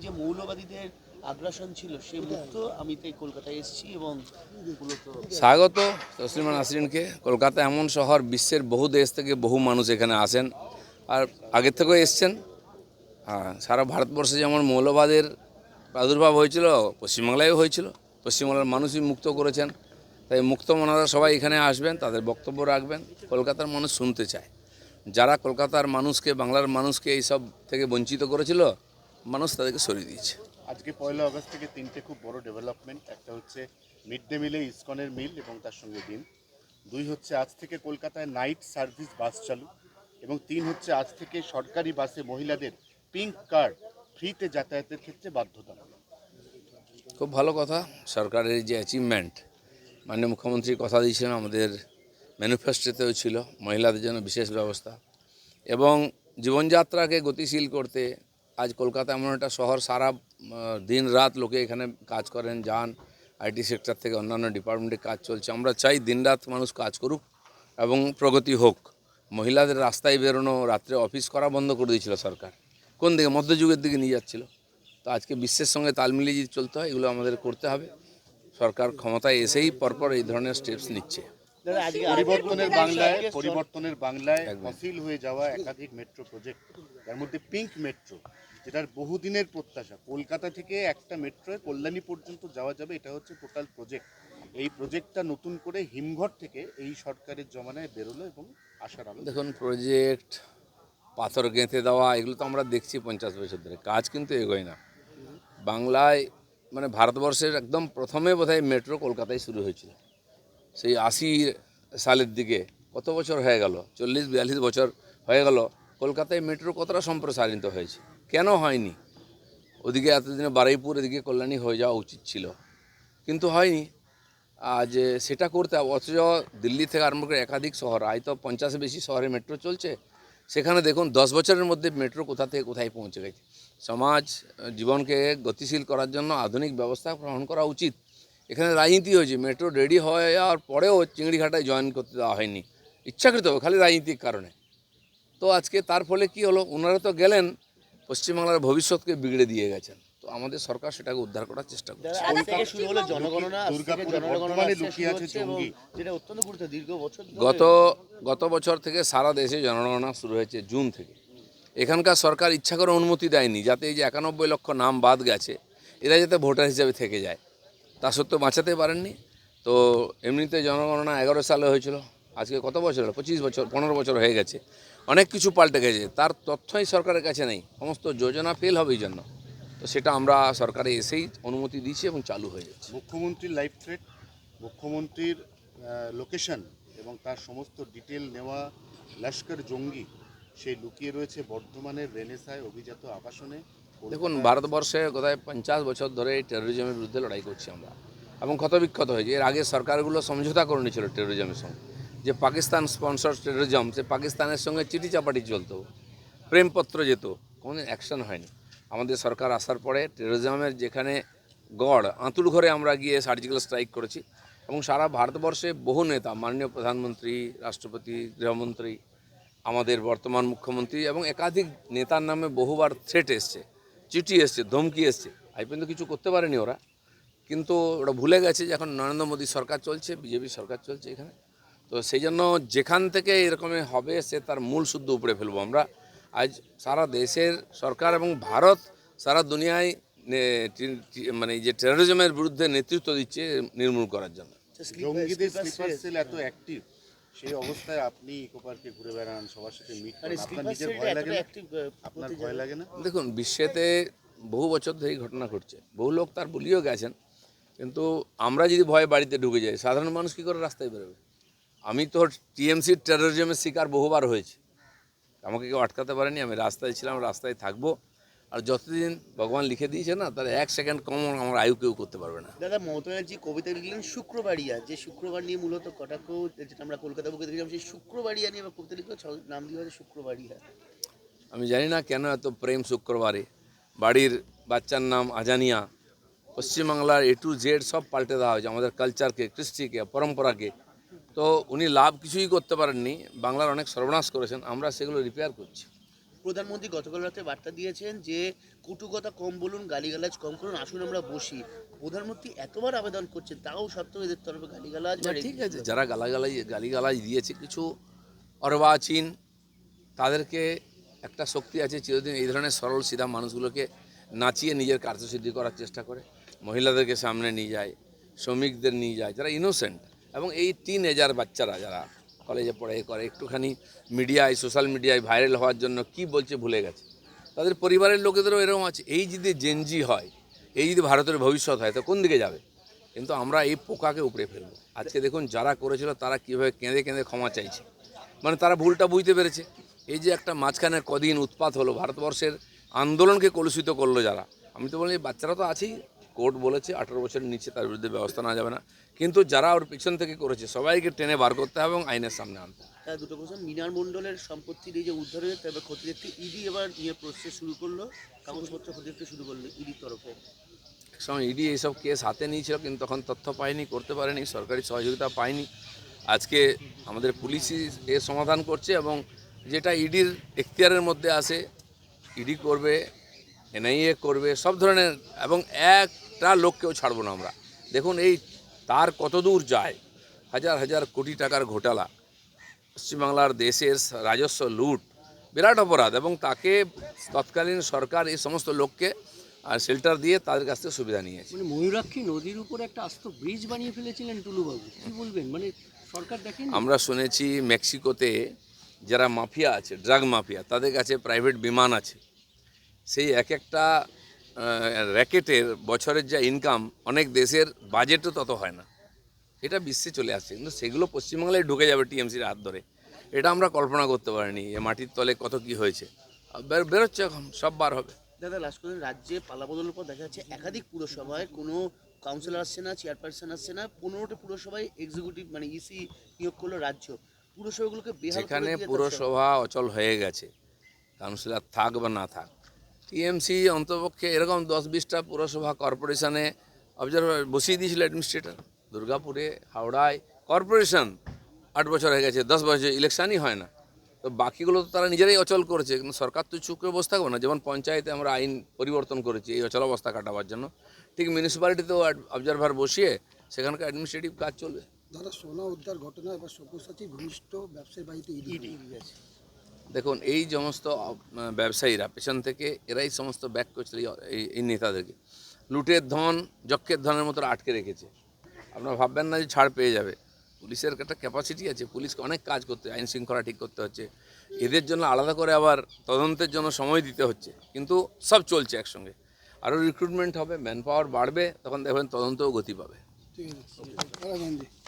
যে মৌলবাদীদের আগ্রাসন ছিল সে মুক্ত। আমি তাই কলকাতায় এসেছি এবং মূলত স্বাগত তসলিমা নাসরিনকে। কলকাতা এমন শহর, বিশ্বের বহু দেশ থেকে বহু মানুষ এখানে আসেন আর আগের থেকেও এসছেন। সারা ভারতবর্ষে যেমন মৌলবাদের প্রাদুর্ভাব হয়েছিল, পশ্চিমবাংলায়ও হয়েছিল। পশ্চিমবাংলার মানুষই মুক্ত করেছেন, তাই মুক্ত মনারা সবাই এখানে আসবেন, তাদের বক্তব্য রাখবেন। কলকাতার মানুষ শুনতে চায়। যারা কলকাতার মানুষকে, বাংলার মানুষকে এইসব থেকে বঞ্চিত করেছিল, মানুষ তাদেরকে সরিয়ে দিয়েছে। আজকে 1 আগস্ট থেকে 3টে খুব বড় ডেভেলপমেন্ট। একটা হচ্ছে মিড ডে মিলে ইসকনের মিল এবং তার সঙ্গে ডিম। 2 হচ্ছে আজ থেকে কলকাতায় নাইট সার্ভিস বাস চালু, এবং 3 হচ্ছে আজ থেকে সরকারি বাসে মহিলাদের পিঙ্ক কার্ড ফ্রিতে যাতায়াতের ক্ষেত্রে বাধ্যতামূলক। খুব ভালো কথা। সরকারের যে অ্যাচিভমেন্ট, মাননীয় মুখ্যমন্ত্রী কথা দিয়েছিলেন, আমাদের ম্যানিফেস্টোতেও ছিল মহিলাদের জন্য বিশেষ ব্যবস্থা এবং জীবনযাত্রাকে গতিশীল করতে। আজ কলকাতা এমন একটা শহর, সারা দিন রাত লোকে এখানে কাজ করেন, যান। আইটি সেক্টর থেকে অন্যান্য ডিপার্টমেন্টে কাজ চলছে। আমরা চাই দিনরাত মানুষ কাজ করুক এবং প্রগতি হোক। মহিলাদের রাস্তায় বেরোনো, রাত্রে অফিস করা বন্ধ করে দিয়েছিল সরকার। কোন দিকে? মধ্যযুগের দিকে নিয়ে যাচ্ছিল। তো আজকে বিশ্বের সঙ্গে তাল মিলিয়ে যদি চলতে হয়, এগুলো আমাদের করতে হবে। সরকার ক্ষমতায় এসেই পরপর এই ধরনের স্টেপস নিচ্ছে। পরিবর্তনের বাংলায় ফসিল হয়ে যাওয়া একাধিক মেট্রো প্রজেক্ট, তার মধ্যে পিঙ্ক মেট্রো, যেটার বহুদিনের প্রত্যাশা। কলকাতা থেকে একটা মেট্রোয় কল্যাণী পর্যন্ত যাওয়া যাবে, এটা হচ্ছে টোটাল প্রজেক্ট। এই প্রজেক্টটা নতুন করে হিমঘর থেকে এই সরকারের জমানায় বেরোলো এবং আশার আলো। দেখুন, প্রজেক্ট, পাথর গেঁথে দেওয়া, এগুলো তো আমরা দেখছি 50 বছর ধরে। কাজ কিন্তু এগোয় না বাংলায়। মানে ভারতবর্ষের একদম প্রথমে বোধহয় মেট্রো কলকাতায় শুরু হয়েছিল, সেই 80 সালের দিকে। কত বছর হয়ে গেল? 40-42 বছর হয়ে গেল। কলকাতায় মেট্রো কতটা সম্প্রসারিত হয়েছে? কেন হয়নি? ওদিকে এতদিনে বারুইপুর, এদিকে কল্যাণী হয়ে যাওয়া উচিত ছিল, কিন্তু হয়নি। আজ সেটা করতে হবে। অথচ দিল্লি থেকে আরম্ভ করে একাধিক শহর, আজ তো 50 বেশি শহরে মেট্রো চলছে। সেখানে দেখুন 10 বছরের মধ্যে মেট্রো কোথা থেকে কোথায় পৌঁছে গেছে। সমাজ জীবনকে গতিশীল করার জন্য আধুনিক ব্যবস্থা গ্রহণ করা উচিত। এখানে রাজনীতি হয়েছে। মেট্রো রেডি হয়ে যাওয়ার পরেও চিংড়িঘাটায় জয়েন করতে দেওয়া হয়নি, ইচ্ছাকৃত, খালি রাজনীতির কারণে। তো আজকে তার ফলে কি হলো? ওনারা তো গেলেন, পশ্চিমবাংলার ভবিষ্যৎকে বিগড়ে দিয়ে গেছেন। তো আমাদের সরকার সেটাকে উদ্ধার করার চেষ্টা করছে। আজ থেকে শুরু হলো জনগণনা। দুর্গাপুরে বর্তমানে লুকিয়ে আছে জঙ্গি। যেটা অত্যন্ত গুরুত্ব, দীর্ঘ বছর গত বছর থেকে সারা দেশে জনগণনা শুরু হয়েছে, জুন থেকে। এখানকার সরকার ইচ্ছা করে অনুমতি দেয়নি, যাতে এই যে 91 লক্ষ নাম বাদ গেছে, এরা যাতে ভোটার হিসেবে থেকে যায়। তা সত্ত্বেও বাঁচাতে পারেননি। তো এমনিতে জনগণনা 11 সালে হয়েছিল। আজকে কত বছর হলো? 25 বছর, 15 বছর হয়ে গেছে। অনেক কিছু পাল্টে গেছে, তার তথ্যই সরকারের কাছে নেই। সমস্ত যোজনা ফেল হবে এই জন্য। তো সেটা আমরা সরকারে এসেই অনুমতি দিয়েছি এবং চালু হয়ে যাচ্ছে। মুখ্যমন্ত্রীর লাইফ থ্রেট, মুখ্যমন্ত্রীর লোকেশন এবং তার সমস্ত ডিটেল নেওয়া লস্কর জঙ্গি, সেই লুকিয়ে রয়েছে বর্ধমানের রেনেসায় অভিজাত আবাসনে। দেখুন, ভারতবর্ষে কোথায় 50 বছর ধরে টেরোরিজমের বিরুদ্ধে লড়াই করছি আমরা, এবং ক্ষতবিক্ষত হয়েছে। এর আগে সরকারগুলো সমঝোতা করে নিয়েছিল টেরোরিজমের সঙ্গে। যে পাকিস্তান স্পন্সর টেরোরিজম, সে পাকিস্তানের সঙ্গে চিঠি চাপাটি চলতো, প্রেমপত্র যেত, কোনোদিন অ্যাকশন হয়নি। আমাদের সরকার আসার পরে টেরোরিজমের যেখানে গড়, আঁতুড় ঘরে আমরা গিয়ে সার্জিক্যাল স্ট্রাইক করেছি। এবং সারা ভারতবর্ষে বহু নেতা, মাননীয় প্রধানমন্ত্রী, রাষ্ট্রপতি, গৃহমন্ত্রী, আমাদের বর্তমান মুখ্যমন্ত্রী এবং একাধিক নেতার নামে বহুবার থ্রেট এসছে, চিঠি এসছে, ধমকি এসছে। আজ পর্যন্ত কিছু করতে পারেনি ওরা। কিন্তু ওরা ভুলে গেছে যে এখন নরেন্দ্র মোদী সরকার চলছে, বিজেপি সরকার চলছে এখানে। তো সেই জন্য যেখান থেকে এরকমের হবে, সে তার মূল শুদ্ধ উপড়ে ফেলবো আমরা। আজ সারা দেশের সরকার এবং ভারত সারা দুনিয়ায় মানে যে টেরোরিজমের বিরুদ্ধে নেতৃত্ব দিচ্ছে নির্মূল করার জন্য। জঙ্গিদের স্লিপার সেল এত অ্যাক্টিভ, সেই অবস্থায় আপনি ইকো পার্কে ঘুরে বেড়ান, সবার সাথে মিট করেন, আপনার নিজের ভয় লাগে না? আপনার ভয় লাগে না? দেখুন, বিশ্বেতে বহু বছর ধরেই ঘটনা ঘটছে, বহু লোক তার বলিও গেছেন। কিন্তু আমরা যদি ভয়ে বাড়িতে ঢুকে যাই, সাধারণ মানুষ কী করে রাস্তায় বেরোবে? আমি তো টিএমসির টেরোরিজমের শিকার বহুবার হয়েছি, আমাকে কেউ আটকাতে পারেনি। আমি রাস্তায় ছিলাম, রাস্তায় থাকবো। আর যতদিন ভগবান লিখে দিয়েছে না, তার 1 সেকেন্ড কম আমার আয়ু কেউ করতে পারবে না। দাদা, মমতা ব্যানার্জি কবিতা লিখলেন শুক্রবারিয়া, যে শুক্রবার নিয়ে মূলত কটাক্ষ, যেটা আমরা কলকাতা বুকে দেখলাম, সেই শুক্রবারিয়া নিয়ে আবার কবিতা লিখলো, নাম দিয়ে হচ্ছে শুক্রবারিয়া। আমি জানি না কেন এত প্রেম শুক্রবারে। বাড়ির বাচ্চার নাম আজানিয়া। পশ্চিমবাংলার A to Z সব পাল্টে দেওয়া হয়েছে, আমাদের কালচারকে, কৃষ্টিকে, পরম্পরাকে। তো উনি লাভ কিছুই করতে পারেননি, বাংলার অনেক সর্বনাশ করেছেন। আমরা সেগুলো রিপেয়ার করছি। প্রধানমন্ত্রী গতকাল রাতে বার্তা দিয়েছেন যে কটু কথা কম বলুন, গালিগালাজ কম করুন, আসুন আমরা বসি। প্রধানমন্ত্রী এতবার আবেদন করছেন, তাও সত্ত্বেও এদের তরফে গালিগালাজ বা ঠিক আছে, যারা গালিগালাজ দিয়েছে কিছু অর্বাচীন, তাদেরকে একটা শক্তি আছে চিরদিন এই ধরনের সরল সিধা মানুষগুলোকে নাচিয়ে নিজের কার্যসিদ্ধি করার চেষ্টা করে, মহিলাদেরকে সামনে নিয়ে যায়, শ্রমিকদের নিয়ে যায় যারা ইনোসেন্ট, এবং এই টিনেজার বাচ্চারা যারা কলেজে পড়ে করে একটুখানি মিডিয়ায় সোশ্যাল মিডিয়ায় ভাইরাল হওয়ার জন্য কি বলছে ভুলে গেছে, তাদের পরিবারের লোকেদেরও এরকম আছে। এই যদি জেনজি হয়, এই যদি ভারতের ভবিষ্যৎ হয়, তো কোন দিকে যাবে? কিন্তু আমরা এই পোকাকে উপড়ে ফেলবো। আজকে দেখুন যারা করেছিল তারা কীভাবে কেঁদে কেঁদে ক্ষমা চাইছে, মানে তারা ভুলটা বুঝতে পেরেছে। এই যে একটা মাঝখানে কদিন উৎপাত হলো, ভারতবর্ষের আন্দোলনকে কলুষিত করলো যারা, আমি তো বলি বাচ্চারা তো আছেই, কোর্ট বলেছে 18 বছরের নিচে তার বিরুদ্ধে ব্যবস্থা নেওয়া যাবে না, কিন্তু যারা ওর পিছন থেকে করেছে সবাইকে টেনে বার করতে হবে এবং আইনের সামনে আনতে হবে। তার দুটো কোশ্চেন, মৃণাল মণ্ডলের সম্পত্তির এই যে উদ্ধারের তবে ক্ষতি দেখতে ইডি এবার নিয়ে প্রসেস শুরু করলো, কাগজপত্র ক্ষতি দেখতে শুরু করলো ইডির তরফে। একসময় ইডি এইসব কেস হাতে নিয়েছিল, কিন্তু তখন তথ্য পায়নি, করতে পারেনি, সরকারি সহযোগিতা পায়নি। আজকে আমাদের পুলিশই এর সমাধান করছে, এবং যেটা ইডির এখতিয়ারের মধ্যে আসে ইডি করবে, এনআইএ করবে, সব ধরনের, এবং একটা লোককেও ছাড়বো না আমরা। দেখুন এই তার কত দূর যায়, হাজার হাজার কোটি টাকার ঘোটালা, পশ্চিমবাংলার দেশের রাজস্ব লুট, বিরাট অপরাধ, এবং তাকে তৎকালীন সরকার এই সমস্ত লোককে শেল্টার দিয়ে তাদের কাছ থেকে সুবিধা নিয়েছে। মানে ময়ূরাক্ষী নদীর উপরে একটা আস্ত ব্রিজ বানিয়ে ফেলেছিলেন টুলুবাবু, কি বলবেন? মানে সরকার দেখেন, আমরা শুনেছি মেক্সিকোতে যারা মাফিয়া আছে, ড্রাগ মাফিয়া, তাদের কাছে প্রাইভেট বিমান আছে, সেই এক একটা র্যাকেটের বছরের যা ইনকাম অনেক দেশের বাজেটও তত হয় না। এটা বিশ্বে চলে আসছে, কিন্তু সেগুলো পশ্চিমবাংলায় ঢুকে যাবে টিএমসির হাত ধরে, এটা আমরা কল্পনা করতে পারিনি। এ মাটির তলে কত কি হয়েছে, বেরোচ্ছে, এখন সব বার হবে। দাদা লাস্ট করে, রাজ্যে পালাবদলের পর দেখা যাচ্ছে একাধিক পুরসভায় কোনো কাউন্সিলর আসছে না, চেয়ারপারসন আসছে না, 15টি পুরসভায় এক্সিকিউটিভ মানে ইসি নিয়োগ করলো রাজ্য। পুরসভাগুলোকে বেহাল করে যেখানে দিয়ে পুরসভা অচল হয়ে গেছে, কাউন্সিলর থাক বা না থাক, টিএমসি অন্তপক্ষে এরকম 10-20টা পুরসভা কর্পোরেশনে অবজারভার বসিয়ে দিয়েছিল অ্যাডমিনিস্ট্রেটর। দুর্গাপুরে, হাওড়ায় কর্পোরেশন 8 বছর হয়ে গেছে, 10 বছর ইলেকশনই হয় না, তো বাকিগুলো তো তারা নিজেরাই অচল করেছে। কিন্তু সরকার তো চুপ করে বসে থাকবে না। যেমন পঞ্চায়েতে আমরা আইন পরিবর্তন করেছি এই অচল অবস্থা কাটাবার জন্য, ঠিক মিউনিসিপ্যালিটিতেও অবজারভার বসিয়ে সেখানকার অ্যাডমিনিস্ট্রেটিভ কাজ চলবে। দাদা, সোনা উদ্ধার ঘটনা এবার সব্যসাচী ঘনিষ্ঠ ব্যবসায়ী বাড়িতে ইডি আছে। দেখুন এই সমস্ত ব্যবসায়ীরা পেছন থেকে এরাই সমস্ত ব্যাক করছিল এই নেতাদেরকে, লুটের ধন যক্ষের ধনের মতো আটকে রেখেছে। আপনারা ভাববেন না যে ছাড় পেয়ে যাবে, পুলিশের একটা ক্যাপাসিটি আছে, পুলিশকে অনেক কাজ করতে, আইন শৃঙ্খলা ঠিক করতে হচ্ছে, এদের জন্য আলাদা করে আবার তদন্তের জন্য সময় দিতে হচ্ছে, কিন্তু সব চলছে একসঙ্গে। আরও রিক্রুটমেন্ট হবে, ম্যান পাওয়ার বাড়বে, তখন দেখবেন তদন্তও গতি পাবে। ঠিক আছে।